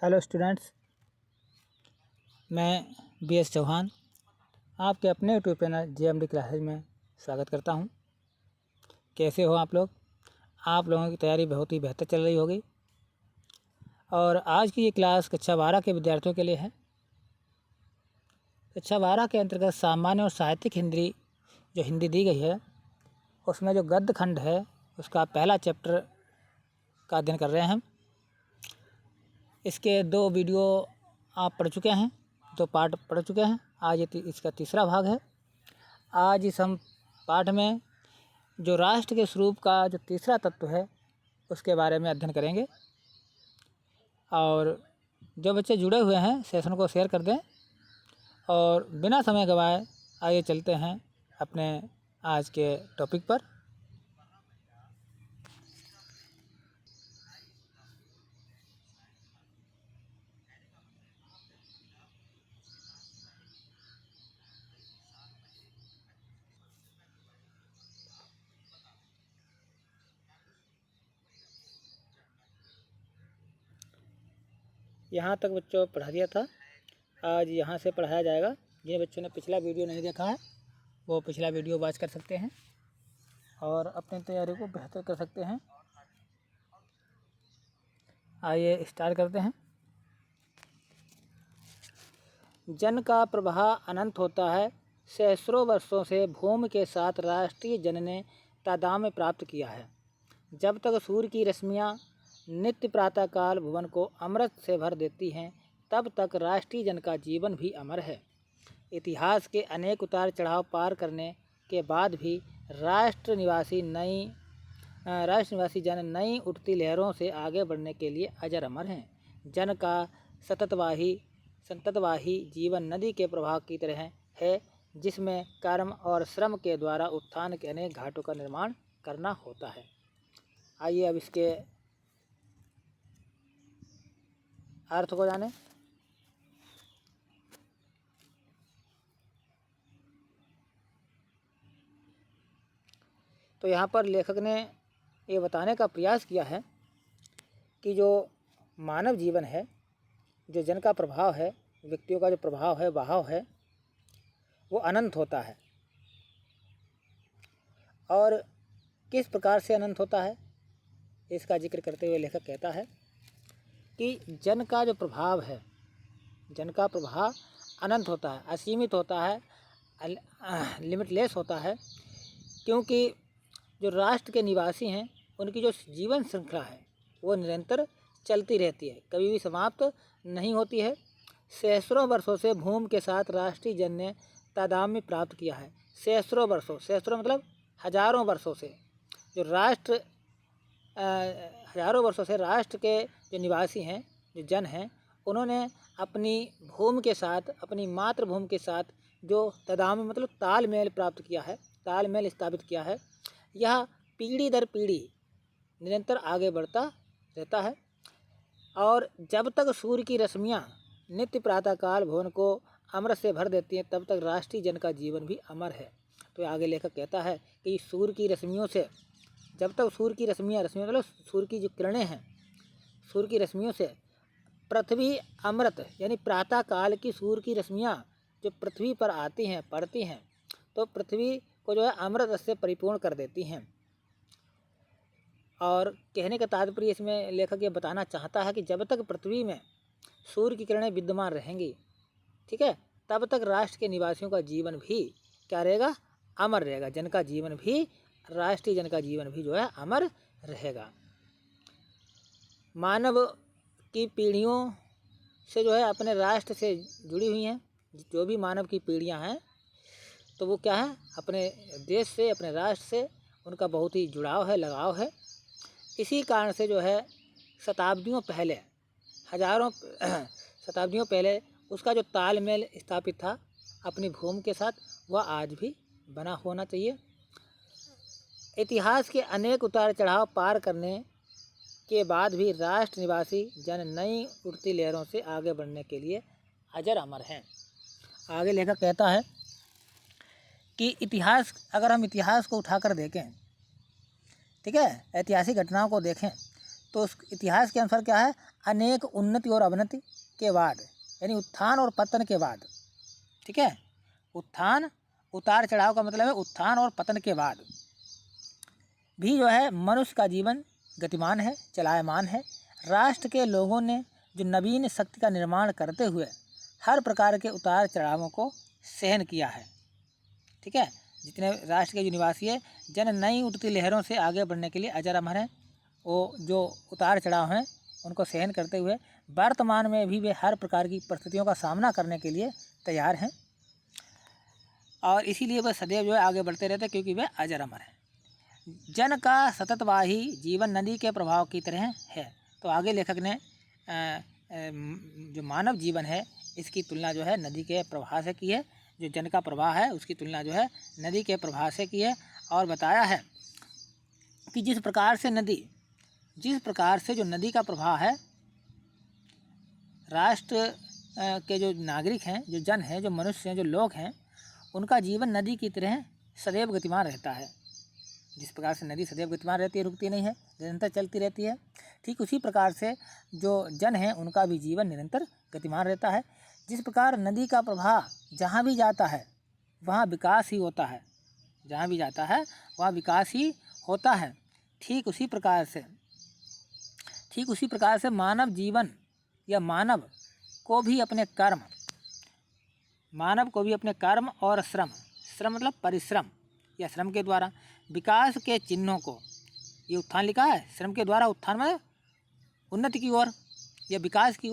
Hello students, मैं BS. Chauhan आपके अपने यूट्यूब चैनल JMD क्लासेज में स्वागत करता हूं। कैसे हो आप लोग? आप लोगों की तैयारी बहुत ही बेहतर चल रही होगी। और आज की ये क्लास कक्षा 12 के विद्यार्थियों के लिए है। कक्षा 12 के अंतर्गत सामान्य और साहित्यिक हिंदी जो हिंदी दी गई है, उसमें जो गद्य खंड है उसका पहला चैप्टर का अध्ययन कर रहे हैं हम। इसके 2 वीडियो आप पढ़ चुके हैं, 2 पार्ट पढ़ चुके हैं। आज ये इसका तीसरा भाग है। आज इस हम पाठ में जो राष्ट्र के स्वरूप का जो तीसरा तत्व है उसके बारे में अध्ययन करेंगे। और जो बच्चे जुड़े हुए हैं सेशन को शेयर कर दें और बिना समय गवाए आइए चलते हैं अपने आज के टॉपिक पर। यहाँ तक बच्चों पढ़ा दिया था, आज यहाँ से पढ़ाया जाएगा। जिन बच्चों ने पिछला वीडियो नहीं देखा है वो पिछला वीडियो वॉच कर सकते हैं और अपनी तैयारी को बेहतर कर सकते हैं। आइए स्टार्ट करते हैं। जन का प्रवाह अनंत होता है। सहस्रों वर्षों से भूमि के साथ राष्ट्रीय जन ने तादाम्य प्राप्त किया है। जब तक सूर्य की रश्मियाँ नित्य प्रातःकाल भुवन को अमृत से भर देती हैं, तब तक राष्ट्रीय जन का जीवन भी अमर है। इतिहास के अनेक उतार चढ़ाव पार करने के बाद भी राष्ट्र निवासी जन नई उठती लहरों से आगे बढ़ने के लिए अजर अमर हैं। जन का संततवाही जीवन नदी के प्रवाह की तरह है, जिसमें कर्म और श्रम के द्वारा उत्थान के अनेक घाटों का निर्माण करना होता है। आइए अब इसके अर्थ को जानें। तो यहाँ पर लेखक ने ये बताने का प्रयास किया है कि जो मानव जीवन है, जो जन का प्रभाव है, व्यक्तियों का जो प्रभाव है, बहाव है, वो अनंत होता है। और किस प्रकार से अनंत होता है इसका जिक्र करते हुए लेखक कहता है कि जन का जो प्रभाव है, जन का प्रभाव अनंत होता है, असीमित होता है, लिमिटलेस होता है। क्योंकि जो राष्ट्र के निवासी हैं उनकी जो जीवन श्रृंखला है वो निरंतर चलती रहती है, कभी भी समाप्त नहीं होती है। सहस्रों वर्षों से भूमि के साथ राष्ट्रीय जन ने तादाम्य प्राप्त किया है। सहस्रों मतलब हजारों वर्षों से जो राष्ट्र हजारों वर्षों से राष्ट्र के जो निवासी हैं, जो जन हैं, उन्होंने अपनी भूमि के साथ, अपनी मातृभूमि के साथ जो तादाम्य मतलब तालमेल प्राप्त किया है, तालमेल स्थापित किया है, यह पीढ़ी दर पीढ़ी निरंतर आगे बढ़ता रहता है। और जब तक सूर्य की रश्मियाँ नित्य प्रातःकाल भुवन को अमृत से भर देती हैं, तब तक राष्ट्रीय जन का जीवन भी अमर है। तो आगे लेखक कहता है कि सूर्य की रश्मियों से, जब तक सूर्य की रश्मियाँ मतलब सूर्य की जो किरणें हैं, सूर्य की रश्मियों से पृथ्वी अमृत यानी प्रातःकाल की सूर्य की रश्मियाँ जो पृथ्वी पर आती हैं, पड़ती हैं, तो पृथ्वी को जो है अमृत से परिपूर्ण कर देती हैं। और कहने का तात्पर्य इसमें लेखक ये बताना चाहता है कि जब तक पृथ्वी में सूर्य की किरणें विद्यमान रहेंगी, ठीक है, तब तक राष्ट्र के निवासियों का जीवन भी क्या रहेगा? अमर रहेगा। जन का जीवन भी, राष्ट्रीय जन का जीवन भी जो है अमर रहेगा। मानव की पीढ़ियों से जो है अपने राष्ट्र से जुड़ी हुई हैं। जो भी मानव की पीढ़ियां हैं तो वो क्या है? अपने देश से, अपने राष्ट्र से उनका बहुत ही जुड़ाव है, लगाव है। इसी कारण से जो है शताब्दियों पहले, हजारों शताब्दियों पहले उसका जो तालमेल स्थापित था अपनी भूमि के साथ, वह आज भी बना होना चाहिए। इतिहास के अनेक उतार चढ़ाव पार करने के बाद भी राष्ट्र निवासी जन नई उठती लहरों से आगे बढ़ने के लिए अजर अमर हैं। आगे लेखक कहता है कि इतिहास, अगर हम इतिहास को उठाकर देखें, ठीक है, ऐतिहासिक घटनाओं को देखें, तो उस इतिहास के अनुसार क्या है, अनेक उन्नति और अवनति के बाद, यानी उत्थान और पतन के बाद, ठीक है, उत्थान, उतार चढ़ाव का मतलब है उत्थान और पतन के बाद भी जो है मनुष्य का जीवन गतिमान है, चलायमान है। राष्ट्र के लोगों ने जो नवीन शक्ति का निर्माण करते हुए हर प्रकार के उतार चढ़ावों को सहन किया है, ठीक है। जितने राष्ट्र के जो निवासी है, जन नई उठती लहरों से आगे बढ़ने के लिए अजर अमर हैं। वो जो उतार चढ़ाव हैं उनको सहन करते हुए वर्तमान में भी वे हर प्रकार की परिस्थितियों का सामना करने के लिए तैयार हैं, और इसीलिए वह सदैव जो है आगे बढ़ते रहते हैं, क्योंकि वे अजर अमर हैं। जन का सततवाही जीवन नदी के प्रभाव की तरह है। तो आगे लेखक ने जो मानव जीवन है इसकी तुलना जो है नदी के प्रवाह से की है। जो जन का प्रवाह है उसकी तुलना जो है नदी के प्रवाह से की है, और बताया है कि जिस प्रकार से जो नदी का प्रवाह है, राष्ट्र के जो नागरिक हैं, जो जन हैं, जो मनुष्य हैं, जो लोग हैं, उनका जीवन नदी की तरह सदैव गतिमान रहता है। जिस प्रकार से नदी सदैव गतिमान रहती है, रुकती नहीं है, निरंतर चलती रहती है, ठीक उसी प्रकार से जो जन हैं उनका भी जीवन निरंतर गतिमान रहता है। जिस प्रकार नदी का प्रवाह जहाँ भी जाता है वहाँ विकास ही होता है, जहाँ भी जाता है वहाँ विकास ही होता है, ठीक उसी प्रकार से मानव जीवन या मानव को भी अपने कर्म और श्रम मतलब परिश्रम या श्रम के द्वारा विकास के चिन्हों को, ये उत्थान लिखा है, श्रम के द्वारा उत्थान में उन्नति की ओर या विकास की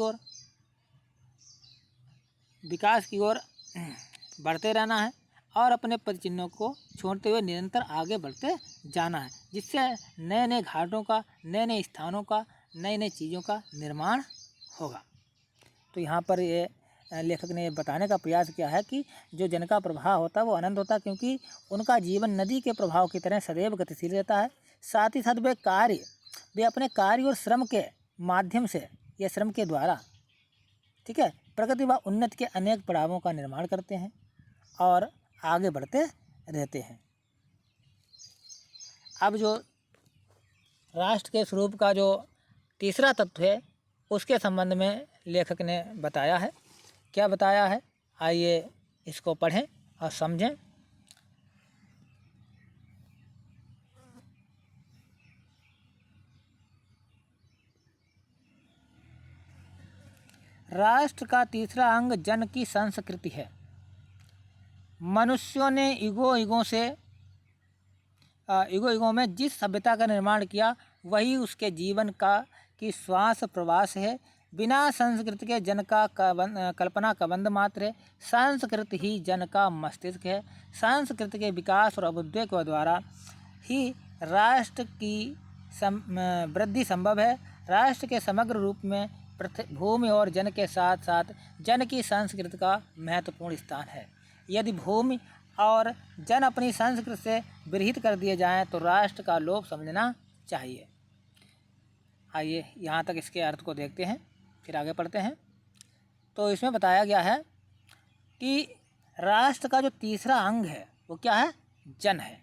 ओर बढ़ते रहना है, और अपने पद चिन्हों को छोड़ते हुए निरंतर आगे बढ़ते जाना है, जिससे नए नए घाटों का, नए नए स्थानों का, नई नई चीज़ों का निर्माण होगा। तो यहाँ पर ये लेखक ने बताने का प्रयास किया है कि जो जन का प्रवाह होता है वो अनंत होता है, क्योंकि उनका जीवन नदी के प्रभाव की तरह सदैव गतिशील रहता है। साथ ही साथ वे अपने कार्य और श्रम के माध्यम से या श्रम के द्वारा, ठीक है, प्रगति व उन्नति के अनेक पड़ावों का निर्माण करते हैं और आगे बढ़ते रहते हैं। अब जो राष्ट्र के स्वरूप का जो तीसरा तत्व है उसके संबंध में लेखक ने बताया है। क्या बताया है, आइए इसको पढ़ें और समझें। राष्ट्र का तीसरा अंग जन की संस्कृति है। मनुष्यों ने युगों में जिस सभ्यता का निर्माण किया वही उसके जीवन की श्वास प्रवास है। बिना संस्कृति के जन का कल्पना का बंद मात्र है। संस्कृति ही जन का मस्तिष्क है। संस्कृति के विकास और अभ्युदय के द्वारा ही राष्ट्र की वृद्धि संभव है। राष्ट्र के समग्र रूप में भूमि और जन के साथ साथ जन की संस्कृति का महत्वपूर्ण स्थान है। यदि भूमि और जन अपनी संस्कृति से विरहित कर दिए जाएं तो राष्ट्र का लोप समझना चाहिए। आइए यहाँ तक इसके अर्थ को देखते हैं, फिर आगे पढ़ते हैं। तो इसमें बताया गया है कि राष्ट्र का जो तीसरा अंग है वो क्या है, जन है।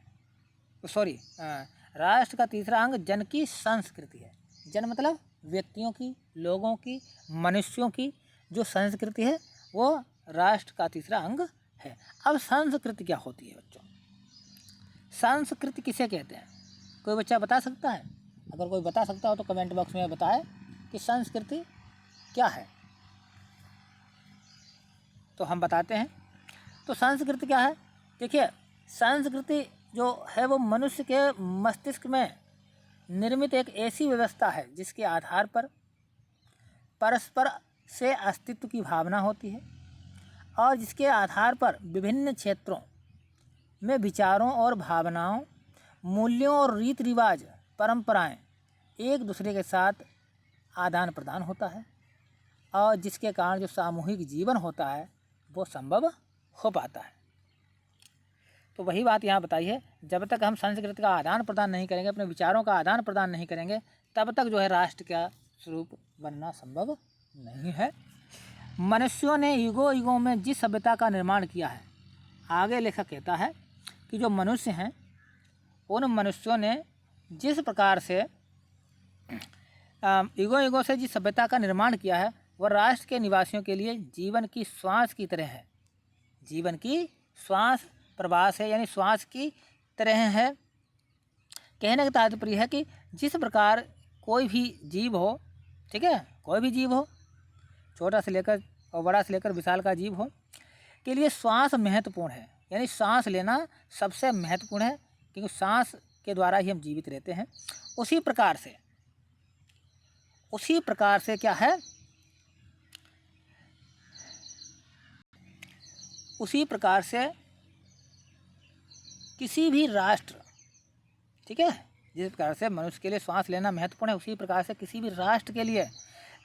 राष्ट्र का तीसरा अंग जन की संस्कृति है। जन मतलब व्यक्तियों की, लोगों की, मनुष्यों की जो संस्कृति है वो राष्ट्र का तीसरा अंग है। अब संस्कृति क्या होती है बच्चों? संस्कृति किसे कहते हैं? कोई बच्चा बता सकता है? अगर कोई बता सकता हो तो कमेंट बॉक्स में बताएं कि संस्कृति क्या है। तो हम बताते हैं। तो संस्कृति क्या है? देखिए, संस्कृति जो है वो मनुष्य के मस्तिष्क में निर्मित एक ऐसी व्यवस्था है जिसके आधार पर परस्पर से अस्तित्व की भावना होती है और जिसके आधार पर विभिन्न क्षेत्रों में विचारों और भावनाओं, मूल्यों और रीति रिवाज, परंपराएं एक दूसरे के साथ आदान प्रदान होता है और जिसके कारण जो सामूहिक जीवन होता है वो संभव हो पाता है। तो वही बात यहाँ बताई है, जब तक हम संस्कृति का आदान प्रदान नहीं करेंगे, अपने विचारों का आदान प्रदान नहीं करेंगे, तब तक जो है राष्ट्र का स्वरूप बनना संभव नहीं है। मनुष्यों ने युगों में जिस सभ्यता का निर्माण किया है, आगे लेखक कहता है कि जो मनुष्य हैं उन मनुष्यों ने जिस प्रकार से युगों युगों से जिस सभ्यता का निर्माण किया है वह राष्ट्र के निवासियों के लिए जीवन की श्वास की तरह है। जीवन की श्वास प्रवास है, यानी श्वास की तरह है। कहने का तात्पर्य है कि जिस प्रकार कोई भी जीव हो, ठीक है, कोई भी जीव हो, छोटा से लेकर और बड़ा से लेकर विशाल का जीव हो, के लिए श्वास महत्वपूर्ण है। यानी सांस लेना सबसे महत्वपूर्ण है, क्योंकि सांस के द्वारा ही हम जीवित रहते हैं। उसी प्रकार से क्या है, उसी प्रकार से किसी भी राष्ट्र, ठीक है, जिस प्रकार से मनुष्य के लिए श्वास लेना महत्वपूर्ण है, उसी प्रकार से किसी भी राष्ट्र के लिए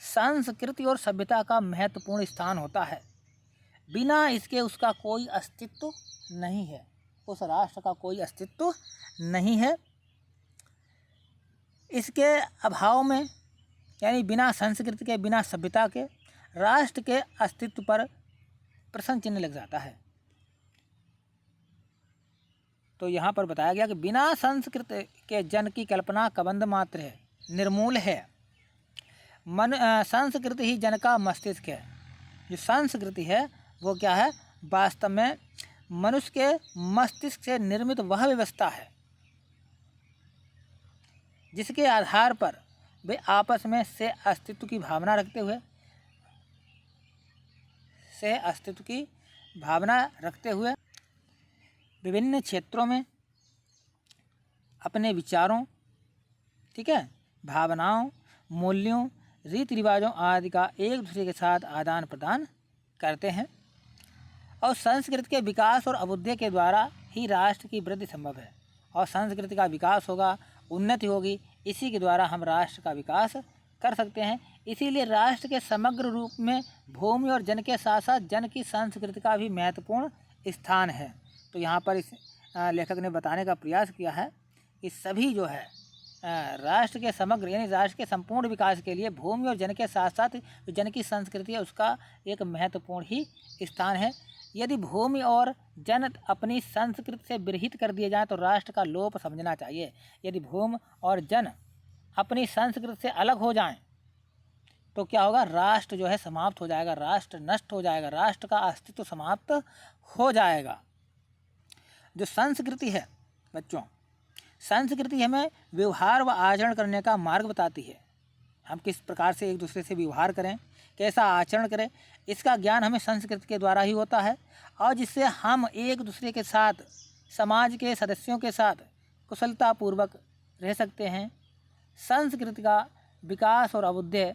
संस्कृति और सभ्यता का महत्वपूर्ण स्थान होता है। बिना इसके उसका कोई अस्तित्व नहीं है, उस राष्ट्र का कोई अस्तित्व नहीं है। इसके अभाव में, यानी बिना संस्कृति के, बिना सभ्यता के राष्ट्र के अस्तित्व पर प्रश्न चिन्ह लग जाता है। तो यहाँ पर बताया गया कि बिना संस्कृति के जन की कल्पना कबंध मात्र है, निर्मूल है। संस्कृति ही जन का मस्तिष्क है। जो संस्कृति है वो क्या है, वास्तव में मनुष्य के मस्तिष्क से निर्मित वह व्यवस्था है जिसके आधार पर वे आपस में से अस्तित्व की भावना रखते हुए विभिन्न क्षेत्रों में अपने विचारों, ठीक है, भावनाओं, मूल्यों, रीति रिवाजों आदि का एक दूसरे के साथ आदान प्रदान करते हैं। और संस्कृति के विकास और अभ्युदय के द्वारा ही राष्ट्र की वृद्धि संभव है। और संस्कृति का विकास होगा, उन्नति होगी, इसी के द्वारा हम राष्ट्र का विकास कर सकते हैं। इसीलिए राष्ट्र के समग्र रूप में भूमि और जन के साथ साथ जन की संस्कृति का भी महत्वपूर्ण स्थान है। तो यहाँ पर इस लेखक ने बताने का प्रयास किया है कि सभी जो है राष्ट्र के समग्र, यानी राष्ट्र के संपूर्ण विकास के लिए भूमि और जन के साथ साथ जन की संस्कृति है उसका एक महत्वपूर्ण ही स्थान है। यदि भूमि और जन अपनी संस्कृति से विरहित कर दिए जाएं तो राष्ट्र का लोप समझना चाहिए। यदि भूमि और जन अपनी संस्कृति से अलग हो जाएं तो क्या होगा, राष्ट्र जो है समाप्त हो जाएगा, राष्ट्र नष्ट हो जाएगा, राष्ट्र का अस्तित्व समाप्त हो जाएगा। जो संस्कृति है बच्चों, संस्कृति हमें व्यवहार व आचरण करने का मार्ग बताती है। हम किस प्रकार से एक दूसरे से व्यवहार करें, कैसा आचरण करें, इसका ज्ञान हमें संस्कृति के द्वारा ही होता है। और जिससे हम एक दूसरे के साथ, समाज के सदस्यों के साथ कुशलतापूर्वक रह सकते हैं। संस्कृति का विकास और अभ्युदय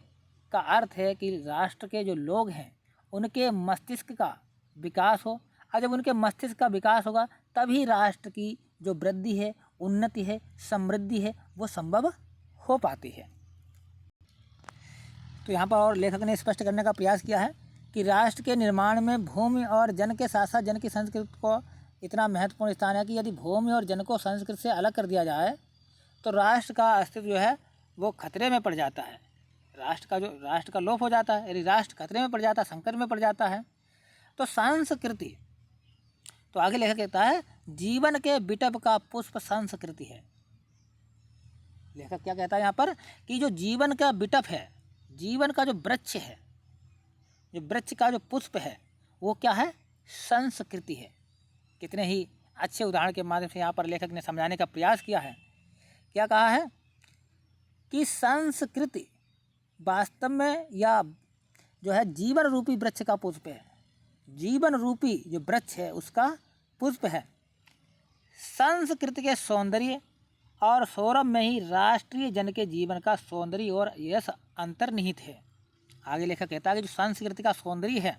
का अर्थ है कि राष्ट्र के जो लोग हैं उनके मस्तिष्क का विकास हो, और जब उनके मस्तिष्क का विकास होगा तभी राष्ट्र की जो वृद्धि है, उन्नति है, समृद्धि है, वो संभव हो पाती है। तो यहाँ पर और लेखक ने स्पष्ट करने का प्रयास किया है कि राष्ट्र के निर्माण में भूमि और जन के साथ साथ जन की संस्कृति को इतना महत्वपूर्ण स्थान है कि यदि भूमि और जन को संस्कृति से अलग कर दिया जाए तो राष्ट्र का अस्तित्व जो है वो खतरे में पड़ जाता है। राष्ट्र का लोप हो जाता है। यदि राष्ट्र खतरे में पड़ जाता है, संकट में पड़ जाता है, तो संस्कृति, तो आगे लेखक कहता है जीवन के बिटप का पुष्प संस्कृति है। लेखक क्या कहता है यहाँ पर कि जो जीवन का बिटप है, जीवन का जो वृक्ष है, जो वृक्ष का जो पुष्प है वो क्या है, संस्कृति है। कितने ही अच्छे उदाहरण के माध्यम से यहाँ पर लेखक ने समझाने का प्रयास किया है। क्या कहा है कि संस्कृति वास्तव में या जो है जीवन रूपी वृक्ष का पुष्प है। जीवन रूपी जो वृक्ष है उसका पुष्प है। संस्कृति के सौंदर्य और सौरभ में ही राष्ट्रीय जन के जीवन का सौंदर्य और यश अंतर्निहित है। आगे लेखक कहता है कि जो संस्कृति का सौंदर्य है,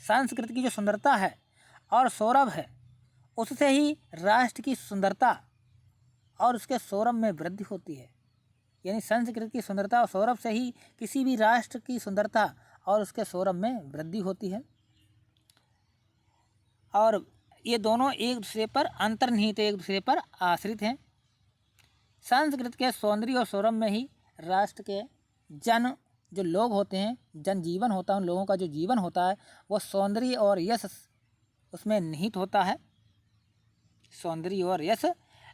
संस्कृति की जो सुंदरता है और सौरभ है, उससे ही राष्ट्र की सुंदरता और उसके सौरभ में वृद्धि होती है। यानी संस्कृति की सुंदरता और सौरभ से ही किसी भी राष्ट्र की सुंदरता और उसके सौरभ में वृद्धि होती है। और ये दोनों एक दूसरे पर अंतर्निहित, एक दूसरे पर आश्रित हैं। संस्कृति के सौंदर्य और सौरभ में ही राष्ट्र के जन जो लोग होते हैं, जन जीवन होता है, उन लोगों का जो जीवन होता है वो सौंदर्य और यश उसमें निहित होता है। सौंदर्य और यश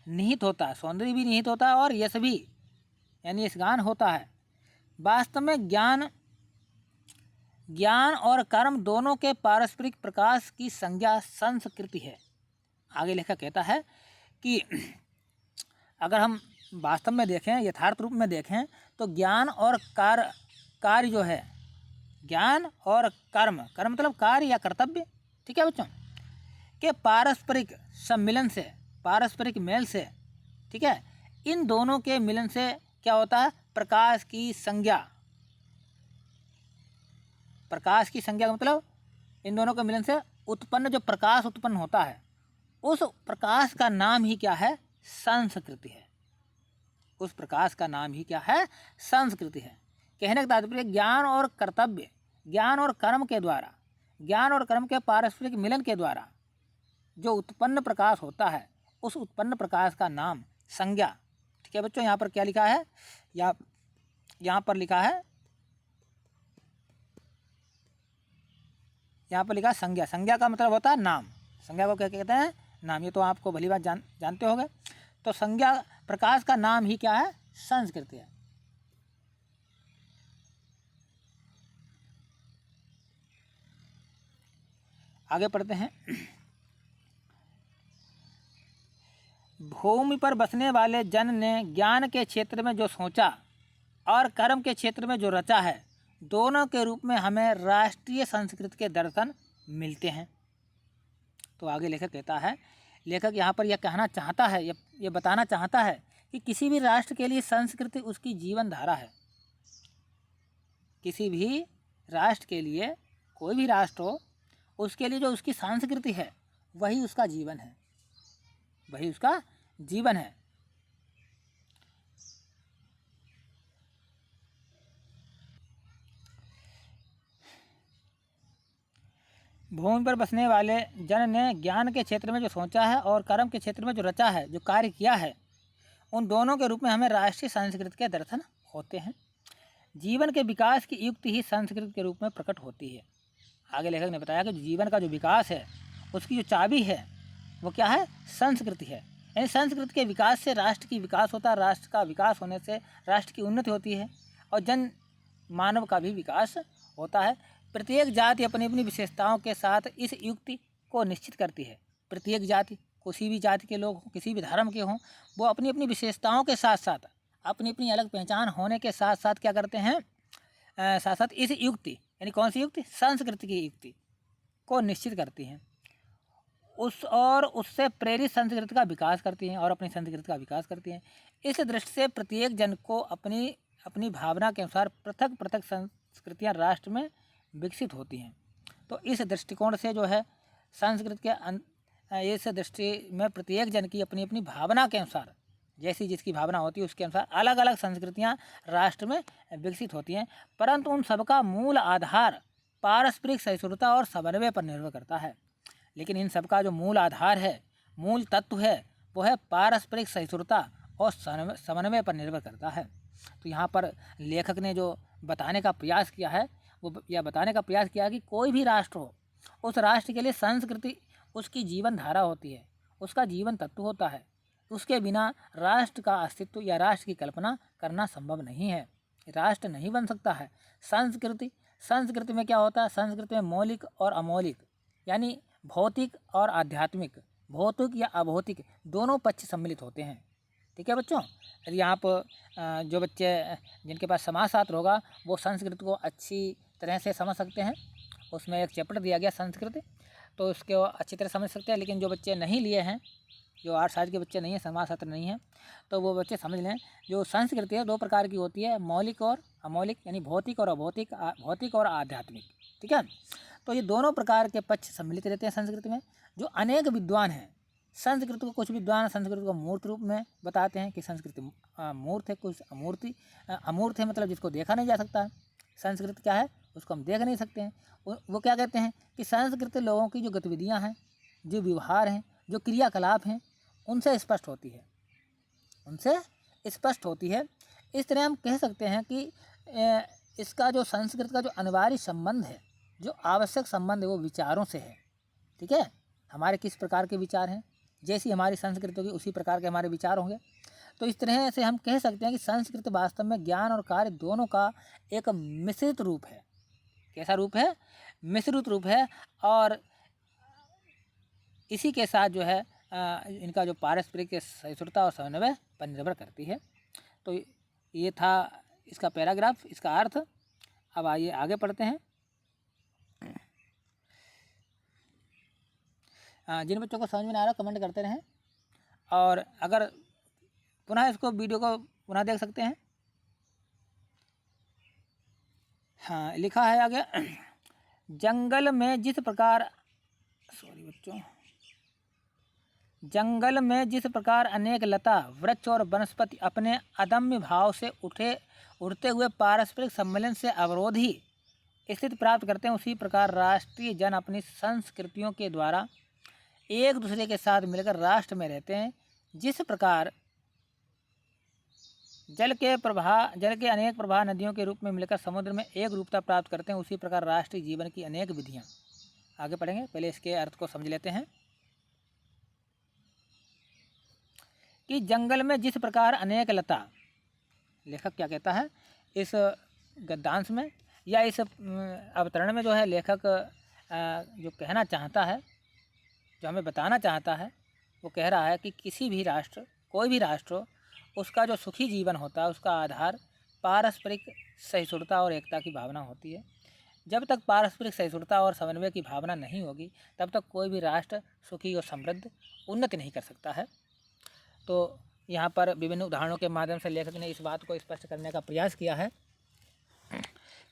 निहित होता है, सौंदर्य भी निहित होता है और यश भी, यानी यशगान होता है। वास्तव में ज्ञान और कर्म दोनों के पारस्परिक प्रकाश की संज्ञा संस्कृति है। आगे लेखक कहता है कि अगर हम वास्तव में देखें, यथार्थ रूप में देखें, तो ज्ञान और कार्य जो है, ज्ञान और कर्म मतलब कार्य या कर्तव्य, ठीक है बच्चों, के पारस्परिक सम्मिलन से, पारस्परिक मेल से, ठीक है, इन दोनों के मिलन से क्या होता है, प्रकाश की संज्ञा। प्रकाश की संज्ञा का मतलब इन दोनों के मिलन से उत्पन्न जो प्रकाश उत्पन्न होता है, उस प्रकाश का नाम ही क्या है, संस्कृति है। उस प्रकाश का नाम ही क्या है, संस्कृति है। कहने का तात्पर्य ज्ञान और कर्तव्य, ज्ञान और कर्म के द्वारा, ज्ञान और कर्म के पारस्परिक मिलन के द्वारा जो उत्पन्न प्रकाश होता है, उस उत्पन्न प्रकाश का नाम संज्ञा। ठीक है बच्चों, यहाँ पर क्या लिखा है, यहाँ पर लिखा है, यहाँ पर लिखा संज्ञा। संज्ञा का मतलब होता है नाम। संज्ञा को क्या कहते हैं, नाम। ये तो आपको भली बात जानते होंगे। तो संज्ञा प्रकाश का नाम ही क्या है, संस्कृति है। आगे पढ़ते हैं। भूमि पर बसने वाले जन ने ज्ञान के क्षेत्र में जो सोचा और कर्म के क्षेत्र में जो रचा है, दोनों के रूप में हमें राष्ट्रीय संस्कृति के दर्शन मिलते हैं। तो आगे लेखक कहता है, लेखक यहाँ पर यह कहना चाहता है, ये बताना चाहता है कि किसी भी राष्ट्र के लिए संस्कृति उसकी जीवन धारा है। किसी भी राष्ट्र के लिए, कोई भी राष्ट्र हो, उसके लिए जो उसकी संस्कृति है वही उसका जीवन है, वही उसका जीवन है। भूमि पर बसने वाले जन ने ज्ञान के क्षेत्र में जो सोचा है और कर्म के क्षेत्र में जो रचा है, जो कार्य किया है, उन दोनों के रूप में हमें राष्ट्रीय संस्कृति के दर्शन होते हैं। जीवन के विकास की युक्ति ही संस्कृति के रूप में प्रकट होती है। आगे लेखक ने बताया कि जीवन का जो विकास है, उसकी जो चाबी है वो क्या है, संस्कृति है। यानी संस्कृति के विकास से राष्ट्र की विकास होता है, राष्ट्र का विकास होने से राष्ट्र की उन्नति होती है और जन मानव का भी विकास होता है। प्रत्येक जाति अपनी अपनी विशेषताओं के साथ इस युक्ति को निश्चित करती है। प्रत्येक जाति, किसी भी जाति के लोग हों, किसी भी धर्म के हों, वो अपनी अपनी विशेषताओं के साथ साथ, अपनी अपनी अलग पहचान होने के साथ साथ क्या करते हैं, साथ साथ इस युक्ति, यानी कौन सी युक्ति, संस्कृति की युक्ति को निश्चित करती हैं, उससे प्रेरित संस्कृति का विकास करती हैं और अपनी संस्कृति का विकास करती हैं। इस दृष्टि से प्रत्येक जन को अपनी अपनी भावना के अनुसार पृथक पृथक संस्कृतियाँ राष्ट्र में विकसित होती हैं। तो इस दृष्टिकोण से जो है संस्कृति के इस दृष्टि में प्रत्येक जन की अपनी अपनी भावना के अनुसार, जैसी जिसकी भावना होती है उसके अनुसार अलग अलग संस्कृतियाँ राष्ट्र में विकसित होती हैं, परंतु उन सबका मूल आधार पारस्परिक सहिष्णुता और समन्वय पर निर्भर करता है। लेकिन इन सबका जो मूल आधार है, मूल तत्व है, वो है पारस्परिक सहिष्णुता और समन्वय पर निर्भर करता है। तो यहाँ पर लेखक ने जो बताने का प्रयास किया है, वो यह बताने का प्रयास किया कि कोई भी राष्ट्र हो, उस राष्ट्र के लिए संस्कृति उसकी जीवन धारा होती है, उसका जीवन तत्व होता है। उसके बिना राष्ट्र का अस्तित्व या राष्ट्र की कल्पना करना संभव नहीं है, राष्ट्र नहीं बन सकता है। संस्कृति में क्या होता है, संस्कृति में मौलिक और अमौलिक, यानी भौतिक और आध्यात्मिक, भौतिक या अभौतिक दोनों पक्ष सम्मिलित होते हैं। ठीक है बच्चों, यदि आप जो बच्चे जिनके पास समाजशास्त्र होगा वो संस्कृति को अच्छी तरह से समझ सकते हैं। उसमें एक चैप्टर दिया गया संस्कृति, तो उसको अच्छी तरह समझ सकते हैं। लेकिन जो बच्चे नहीं लिए हैं, जो 8 साल के बच्चे नहीं हैं, समाजशास्त्र नहीं है, तो वो बच्चे समझ लें जो संस्कृति है 2 प्रकार की होती है, मौलिक और अमौलिक, यानी भौतिक और अभौतिक, भौतिक और आध्यात्मिक। ठीक है, तो ये दोनों प्रकार के पक्ष सम्मिलित रहते हैं संस्कृति में। जो अनेक विद्वान हैं संस्कृति को, कुछ विद्वान संस्कृति को मूर्त रूप में बताते हैं कि संस्कृति मूर्त है, कुछ अमूर्त है, मतलब जिसको देखा नहीं जा सकता है। संस्कृति क्या है, उसको हम देख नहीं सकते हैं। वो क्या कहते हैं कि संस्कृति लोगों की जो गतिविधियाँ हैं, जो व्यवहार हैं, जो क्रियाकलाप हैं, उनसे स्पष्ट होती है, उनसे स्पष्ट होती है। इस तरह हम कह सकते हैं कि इसका जो संस्कृति का जो अनिवार्य संबंध है, जो आवश्यक संबंध है, वो विचारों से है। ठीक है, हमारे किस प्रकार के विचार हैं, जैसी हमारी संस्कृति होगी उसी प्रकार के हमारे विचार होंगे। तो इस तरह से हम कह सकते हैं कि संस्कृत वास्तव में ज्ञान और कार्य दोनों का एक मिश्रित रूप है। कैसा रूप है? मिश्रित रूप है। और इसी के साथ जो है इनका जो पारस्परिक सहिष्णुता और समन्वय पर निर्भर करती है। तो ये था इसका पैराग्राफ, इसका अर्थ। अब आइए आगे पढ़ते हैं। जिन बच्चों को समझ में आ रहा कमेंट करते रहें, और अगर पुनः इसको वीडियो को पुनः देख सकते हैं। हाँ, लिखा है आगे, जंगल में जिस प्रकार जंगल में जिस प्रकार अनेक लता, वृक्ष और वनस्पति अपने अदम्य भाव से उठते हुए पारस्परिक सम्मेलन से अवरोधी स्थिति प्राप्त करते हैं, उसी प्रकार राष्ट्रीय जन अपनी संस्कृतियों के द्वारा एक दूसरे के साथ मिलकर राष्ट्र में रहते हैं। जिस प्रकार जल के अनेक प्रवाह नदियों के रूप में मिलकर समुद्र में एक रूपता प्राप्त करते हैं, उसी प्रकार राष्ट्रीय जीवन की अनेक विधियाँ। आगे पढ़ेंगे, पहले इसके अर्थ को समझ लेते हैं कि जंगल में जिस प्रकार अनेक लता, लेखक क्या कहता है इस गद्यांश में या इस अवतरण में, जो है लेखक जो कहना चाहता है, जो हमें बताना चाहता है, वो कह रहा है कि किसी भी राष्ट्र, कोई भी राष्ट्र हो, उसका जो सुखी जीवन होता है उसका आधार पारस्परिक सहिष्णुता और एकता की भावना होती है। जब तक पारस्परिक सहिष्णुता और समन्वय की भावना नहीं होगी तब तक कोई भी राष्ट्र सुखी और समृद्ध उन्नति नहीं कर सकता है। तो यहाँ पर विभिन्न उदाहरणों के माध्यम से लेखक ने इस बात को स्पष्ट करने का प्रयास किया है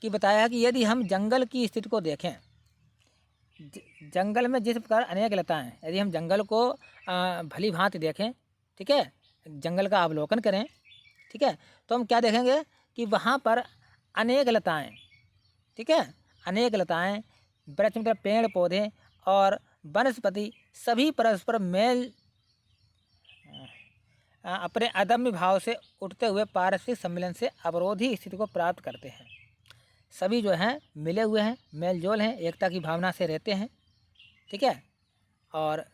कि बताया कि यदि हम जंगल की स्थिति को देखें, जंगल में जिस प्रकार अनेक लताएं, यदि हम जंगल को भली भांति देखें, ठीक है, जंगल का अवलोकन करें, ठीक है, तो हम क्या देखेंगे कि वहाँ पर अनेक लताएं, ठीक है, अनेक लताएं, वृक्ष मतलब पेड़ पौधे और वनस्पति सभी परस्पर मेल अपने अदम्य भाव से उठते हुए पारस्परिक सम्मेलन से अवरोधी स्थिति को प्राप्त करते हैं। सभी जो हैं मिले हुए हैं, मेल जोल हैं, एकता की भावना से रहते हैं, ठीक है, और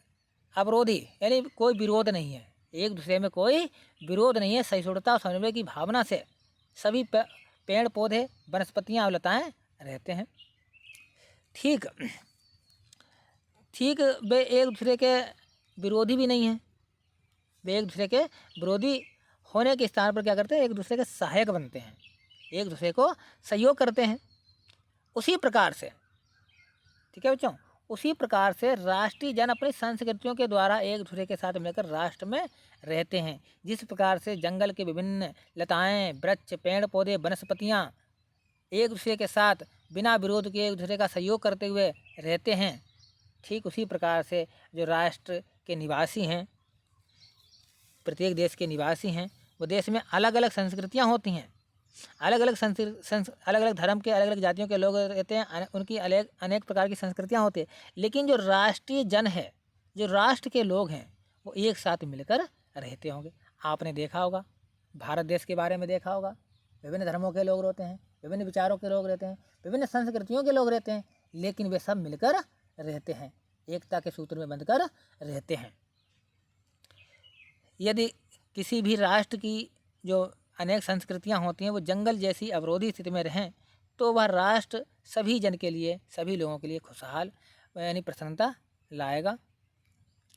अवरोधी यानी कोई विरोध नहीं है, एक दूसरे में कोई विरोध नहीं है, सहिष्णुता और समन्वय की भावना से सभी पेड़ पौधे वनस्पतियाँ और लताएँ रहते हैं। ठीक वे एक दूसरे के विरोधी भी नहीं हैं, वे एक दूसरे के विरोधी होने के स्थान पर क्या करते हैं, एक दूसरे के सहायक बनते हैं, एक दूसरे को सहयोग करते हैं। उसी प्रकार से, ठीक है बच्चों, उसी प्रकार से राष्ट्रीय जन अपनी संस्कृतियों के द्वारा एक दूसरे के साथ मिलकर राष्ट्र में रहते हैं। जिस प्रकार से जंगल के विभिन्न लताएं, वृक्ष, पेड़ पौधे, वनस्पतियाँ एक दूसरे के साथ बिना विरोध के एक दूसरे का सहयोग करते हुए रहते हैं, ठीक उसी प्रकार से जो राष्ट्र के निवासी हैं, प्रत्येक देश के निवासी हैं, वो देश में अलग अलग संस्कृतियाँ होती हैं, अलग अलग धर्म के, अलग अलग जातियों के लोग रहते हैं, उनकी अनेक प्रकार की संस्कृतियाँ होती है, लेकिन जो राष्ट्रीय जन है, जो राष्ट्र के लोग हैं, वो एक साथ मिलकर रहते होंगे। आपने देखा होगा, भारत देश के बारे में देखा होगा, विभिन्न धर्मों के लोग रहते हैं, विभिन्न विचारों के लोग रहते हैं, विभिन्न संस्कृतियों के लोग रहते हैं, लेकिन वे सब मिलकर रहते हैं, एकता के सूत्र में बंधकर रहते हैं। यदि किसी भी राष्ट्र की जो अनेक संस्कृतियां होती हैं वो जंगल जैसी अवरोधी स्थिति में रहें, तो वह राष्ट्र सभी जन के लिए, सभी लोगों के लिए खुशहाल यानी प्रसन्नता लाएगा,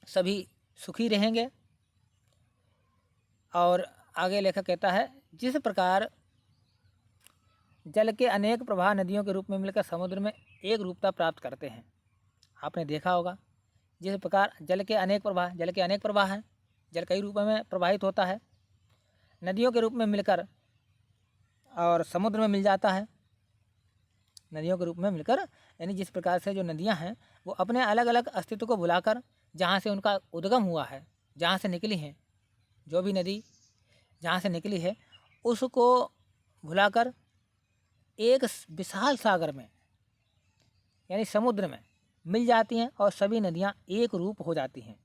सभी सुखी रहेंगे। और आगे लेखक कहता है, जिस प्रकार जल के अनेक प्रवाह नदियों के रूप में मिलकर समुद्र में एक रूपता प्राप्त करते हैं। आपने देखा होगा, जिस प्रकार जल के अनेक प्रवाह हैं, जल कई रूपों में प्रवाहित होता है, नदियों के रूप में मिलकर और समुद्र में मिल जाता है, नदियों के रूप में मिलकर, यानी जिस प्रकार से जो नदियां हैं वो अपने अलग अलग अस्तित्व को भुलाकर, जहाँ से उनका उद्गम हुआ है, जहाँ से निकली हैं, जो भी नदी जहाँ से निकली है उसको भुलाकर एक विशाल सागर में यानी समुद्र में मिल जाती हैं और सभी नदियाँ एक रूप हो जाती हैं।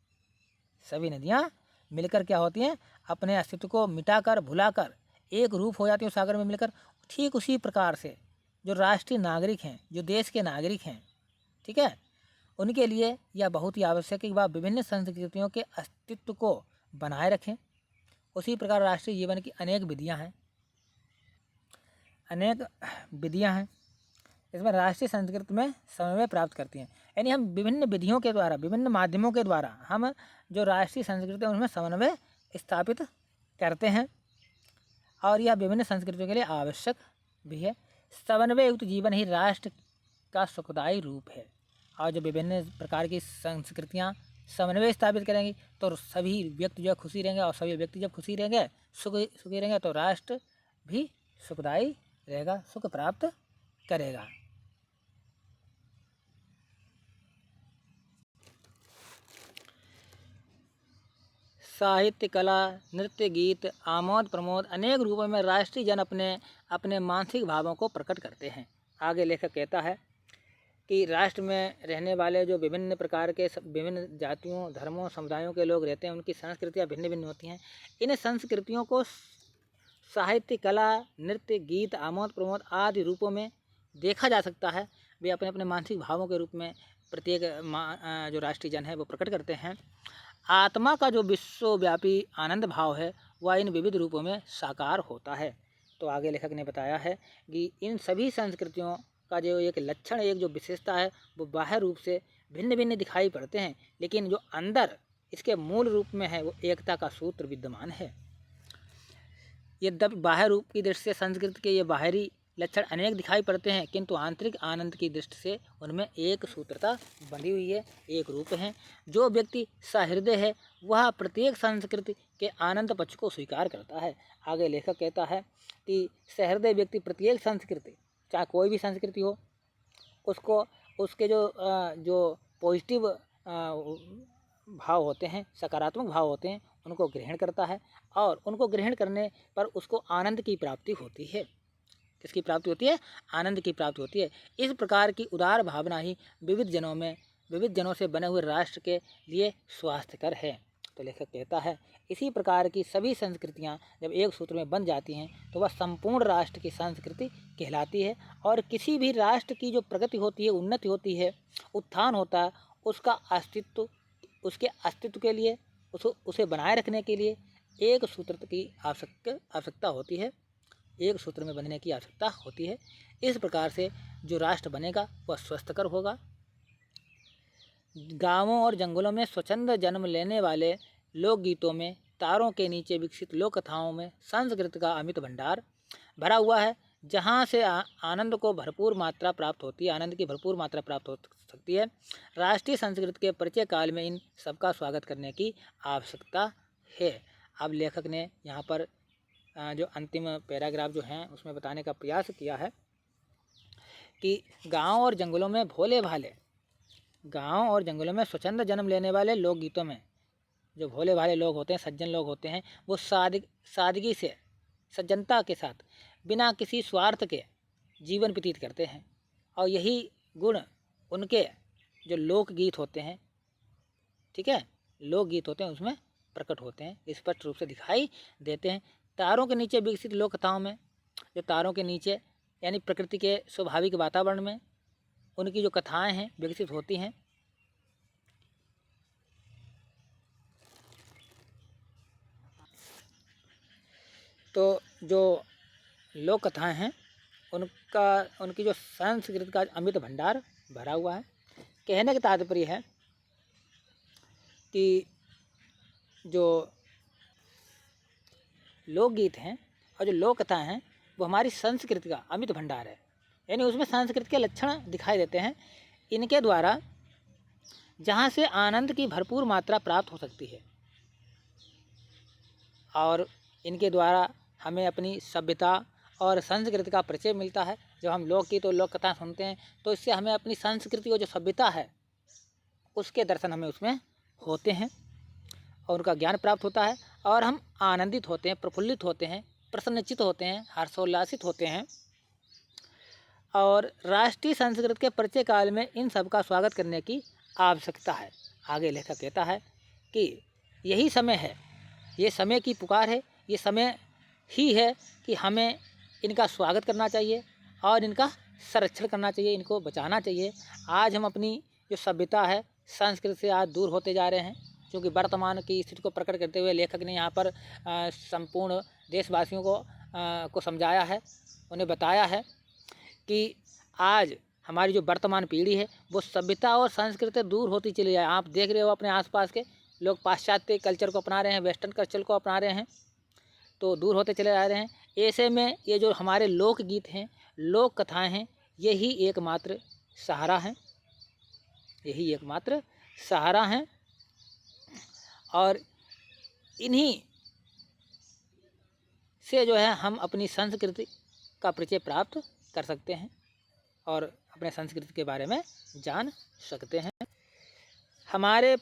सभी नदियाँ मिलकर क्या होती हैं, अपने अस्तित्व को मिटाकर, भुलाकर एक रूप हो जाती हैं सागर में मिलकर। ठीक उसी प्रकार से जो राष्ट्रीय नागरिक हैं, जो देश के नागरिक हैं, ठीक है, उनके लिए यह बहुत ही आवश्यक है कि वह विभिन्न संस्कृतियों के अस्तित्व को बनाए रखें, उसी प्रकार राष्ट्रीय जीवन की अनेक विधियाँ हैं, इसमें राष्ट्रीय संस्कृति में समन्वय प्राप्त करती हैं। यानी हम विभिन्न विधियों के द्वारा, विभिन्न माध्यमों के द्वारा हम जो राष्ट्रीय संस्कृति है उनमें समन्वय स्थापित करते हैं, और यह विभिन्न संस्कृतियों के लिए आवश्यक भी है। समन्वय युक्त जीवन ही राष्ट्र का सुखदायी रूप है। और जो विभिन्न प्रकार की संस्कृतियाँ समन्वय स्थापित करेंगी तो सभी व्यक्ति जो है खुशी रहेंगे, और सभी व्यक्ति जब खुशी रहेंगे, सुखी रहेंगे, तो राष्ट्र भी सुखदायी रहेगा, सुख प्राप्त करेगा। साहित्य, कला, नृत्य, गीत, आमोद प्रमोद अनेक रूपों में राष्ट्रीय जन अपने मानसिक भावों को प्रकट करते हैं। आगे लेखक कहता है कि राष्ट्र में रहने वाले जो विभिन्न प्रकार के विभिन्न जातियों, धर्मों, समुदायों के लोग रहते हैं, उनकी संस्कृतियाँ भिन्न भिन्न होती हैं। इन संस्कृतियों को साहित्य, कला, नृत्य, गीत, आमोद प्रमोद आदि रूपों में देखा जा सकता है। वे अपने अपने मानसिक भावों के रूप में प्रत्येक जो राष्ट्रीय जन है वो प्रकट करते हैं। आत्मा का जो विश्वव्यापी आनंद भाव है वह इन विविध रूपों में साकार होता है। तो आगे लेखक ने बताया है कि इन सभी संस्कृतियों का जो एक लक्षण, एक जो विशेषता है, वो बाह्य रूप से भिन्न भिन्न दिखाई पड़ते हैं, लेकिन जो अंदर इसके मूल रूप में है वो एकता का सूत्र विद्यमान है। यद्यपि बाह्य रूप की दृष्टि से संस्कृति के ये बाहरी लक्षण अनेक दिखाई पड़ते हैं, किंतु आंतरिक आनंद की दृष्टि से उनमें एक सूत्रता बंधी हुई है, एक रूप है। जो व्यक्ति सहृदय है वह प्रत्येक संस्कृति के आनंद पक्ष को स्वीकार करता है। आगे लेखक कहता है कि सहृदय व्यक्ति प्रत्येक संस्कृति, चाहे कोई भी संस्कृति हो, उसको उसके जो पॉजिटिव भाव होते हैं, सकारात्मक भाव होते हैं, उनको ग्रहण करता है, और उनको ग्रहण करने पर उसको आनंद की प्राप्ति होती है। किसकी प्राप्ति होती है? आनंद की प्राप्ति होती है। इस प्रकार की उदार भावना ही विविध जनों से बने हुए राष्ट्र के लिए स्वास्थ्यकर है। तो लेखक कहता है इसी प्रकार की सभी संस्कृतियाँ जब एक सूत्र में बन जाती हैं तो वह संपूर्ण राष्ट्र की संस्कृति कहलाती है। और किसी भी राष्ट्र की जो प्रगति होती है, उन्नति होती है, उत्थान होता है, उसके अस्तित्व के लिए, उसे बनाए रखने के लिए एक सूत्र की आवश्यकता होती है, एक सूत्र में बंधने की आवश्यकता होती है। इस प्रकार से जो राष्ट्र बनेगा वह स्वस्थकर होगा। गांवों और जंगलों में स्वच्छंद जन्म लेने वाले लोकगीतों में, तारों के नीचे विकसित लोक कथाओं में संस्कृत का अमित भंडार भरा हुआ है, जहाँ से आनंद की भरपूर मात्रा प्राप्त हो सकती है। राष्ट्रीय संस्कृति के परिचय काल में इन सबका स्वागत करने की आवश्यकता है। अब लेखक ने यहाँ पर जो अंतिम पैराग्राफ जो हैं उसमें बताने का प्रयास किया है कि गांव और जंगलों में स्वच्छंद जन्म लेने वाले लोकगीतों में जो भोले भाले लोग होते हैं, सज्जन लोग होते हैं, वो सादगी से, सज्जनता के साथ, बिना किसी स्वार्थ के जीवन व्यतीत करते हैं। और यही गुण उनके जो लोकगीत होते हैं, ठीक है, लोकगीत होते हैं, उसमें प्रकट होते हैं, स्पष्ट रूप से दिखाई देते हैं। तारों के नीचे विकसित लोक कथाओं में, जो तारों के नीचे यानी प्रकृति के स्वाभाविक वातावरण में उनकी जो कथाएं हैं विकसित होती हैं, तो जो लोक कथाएं हैं उनकी जो संस्कृत का अमित भंडार भरा हुआ है। कहने का तात्पर्य है कि जो लोकगीत हैं और जो लोक कथाएं हैं वो हमारी संस्कृति का अमित भंडार है, यानी उसमें संस्कृति के लक्षण दिखाई देते हैं। इनके द्वारा जहाँ से आनंद की भरपूर मात्रा प्राप्त हो सकती है, और इनके द्वारा हमें अपनी सभ्यता और संस्कृति का परिचय मिलता है। जब हम लोकगीत और लोक कथा सुनते हैं तो इससे हमें अपनी संस्कृति और जो सभ्यता है उसके दर्शन हमें उसमें होते हैं, और उनका ज्ञान प्राप्त होता है, और हम आनंदित होते हैं, प्रफुल्लित होते हैं, प्रसन्नचित्त होते हैं, हर्षोल्लासित होते हैं। और राष्ट्रीय संस्कृति के परिचय काल में इन सब का स्वागत करने की आवश्यकता है। आगे लेखक कहता है कि यही समय है, ये समय की पुकार है, ये समय ही है कि हमें इनका स्वागत करना चाहिए और इनका संरक्षण करना चाहिए, इनको बचाना चाहिए। आज हम अपनी जो सभ्यता है, संस्कृति से आज दूर होते जा रहे हैं, क्योंकि वर्तमान की स्थिति को प्रकट करते हुए लेखक ने यहाँ पर संपूर्ण देशवासियों को समझाया है, उन्हें बताया है कि आज हमारी जो वर्तमान पीढ़ी है वो सभ्यता और संस्कृति दूर होती चली जाए। आप देख रहे हो अपने आसपास के लोग पाश्चात्य कल्चर को अपना रहे हैं, वेस्टर्न कल्चर को अपना रहे हैं, तो दूर होते चले जा रहे हैं। ऐसे में ये जो हमारे लोकगीत हैं, लोक कथाएँ हैं, यही एकमात्र सहारा हैं, यही एकमात्र सहारा हैं और इन्हीं से जो है हम अपनी संस्कृति का परिचय प्राप्त कर सकते हैं और अपने संस्कृति के बारे में जान सकते हैं। हमारे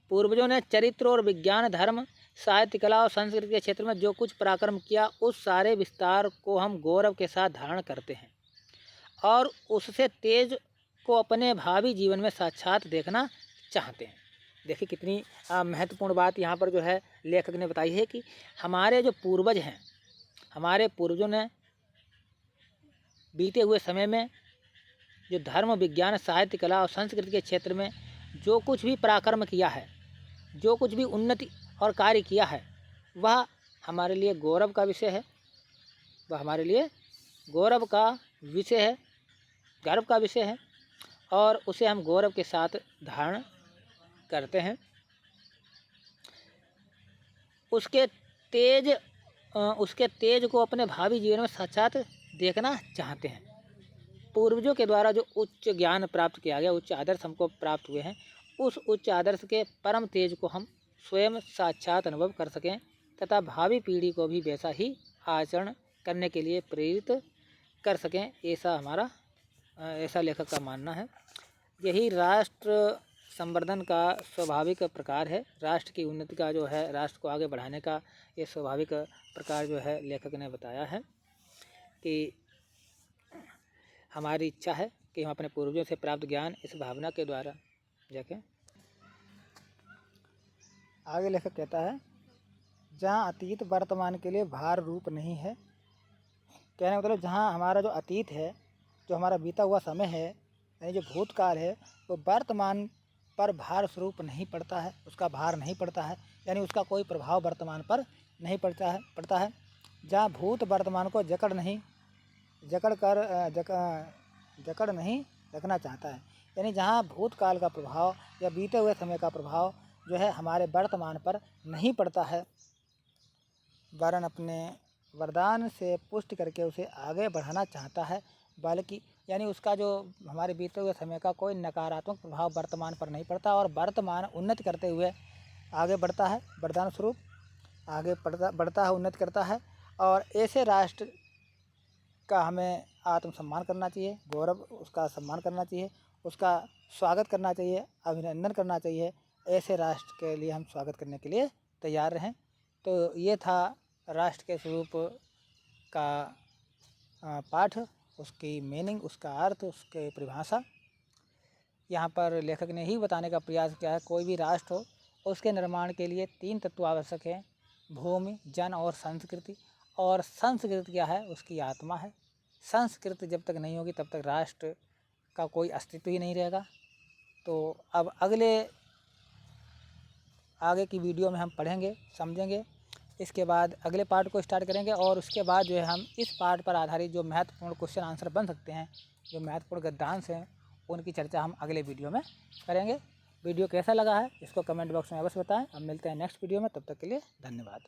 पूर्वजों ने चरित्र और विज्ञान, धर्म, साहित्य, कला और संस्कृति के क्षेत्र में जो कुछ पराक्रम किया, उस सारे विस्तार को हम गौरव के साथ धारण करते हैं और उससे तेज को अपने भावी जीवन में साक्षात देखना चाहते हैं। देखिए कितनी महत्वपूर्ण बात यहाँ पर जो है लेखक ने बताई है कि हमारे जो पूर्वज हैं, हमारे पूर्वजों ने बीते हुए समय में जो धर्म, विज्ञान, साहित्य, कला और संस्कृति के क्षेत्र में जो कुछ भी पराक्रम किया है, जो कुछ भी उन्नति और कार्य किया है, वह हमारे लिए गौरव का विषय है, वह हमारे लिए गौरव का विषय है, गर्व का विषय है और उसे हम गौरव के साथ धारण करते हैं। उसके तेज को अपने भावी जीवन में साक्षात देखना चाहते हैं। पूर्वजों के द्वारा जो उच्च ज्ञान प्राप्त किया गया, उच्च आदर्श हमको प्राप्त हुए हैं, उस उच्च आदर्श के परम तेज को हम स्वयं साक्षात अनुभव कर सकें तथा भावी पीढ़ी को भी वैसा ही आचरण करने के लिए प्रेरित कर सकें, ऐसा लेखक का मानना है। यही राष्ट्र संवर्धन का स्वाभाविक प्रकार है। राष्ट्र की उन्नति का जो है, राष्ट्र को आगे बढ़ाने का ये स्वाभाविक प्रकार जो है लेखक ने बताया है कि हमारी इच्छा है कि हम अपने पूर्वजों से प्राप्त ज्ञान इस भावना के द्वारा देखें। आगे लेखक कहता है, जहाँ अतीत वर्तमान के लिए भार रूप नहीं है। कहने का मतलब जहाँ हमारा जो अतीत है, जो हमारा बीता हुआ समय है, यानी जो भूतकाल है, वो वर्तमान पर भार स्वरूप नहीं पड़ता है, उसका भार नहीं पड़ता है, यानी उसका कोई प्रभाव वर्तमान पर नहीं पड़ता है। जहाँ भूत वर्तमान को जकड़ नहीं रखना चाहता है, यानी जहाँ भूतकाल का प्रभाव या बीते हुए समय का प्रभाव जो है हमारे वर्तमान पर नहीं पड़ता है, वरन अपने वरदान से पुष्ट करके उसे आगे बढ़ाना चाहता है, बल्कि यानी उसका जो हमारे बीते हुए समय का कोई नकारात्मक प्रभाव वर्तमान पर नहीं पड़ता और वर्तमान उन्नति करते हुए आगे बढ़ता है, वरदान स्वरूप आगे बढ़ता है, उन्नति करता है। और ऐसे राष्ट्र का हमें आत्मसम्मान करना चाहिए, गौरव उसका सम्मान करना चाहिए, उसका स्वागत करना चाहिए, अभिनंदन करना चाहिए। ऐसे राष्ट्र के लिए हम स्वागत करने के लिए तैयार रहें। तो ये था राष्ट्र के स्वरूप का पाठ, उसकी मीनिंग, उसका अर्थ, उसके परिभाषा यहाँ पर लेखक ने ही बताने का प्रयास किया है। कोई भी राष्ट्र हो, उसके निर्माण के लिए 3 तत्व आवश्यक हैं, भूमि, जन और संस्कृति। और संस्कृति क्या है? उसकी आत्मा है। संस्कृति जब तक नहीं होगी तब तक राष्ट्र का कोई अस्तित्व ही नहीं रहेगा। तो अब आगे की वीडियो में हम पढ़ेंगे, समझेंगे, इसके बाद अगले पार्ट को स्टार्ट करेंगे और उसके बाद जो है हम इस पार्ट पर आधारित जो महत्वपूर्ण क्वेश्चन आंसर बन सकते हैं, जो महत्वपूर्ण गद्यांश हैं, उनकी चर्चा हम अगले वीडियो में करेंगे। वीडियो कैसा लगा है इसको कमेंट बॉक्स में अवश्य बताएं। अब मिलते हैं नेक्स्ट वीडियो में, तब तक के लिए धन्यवाद।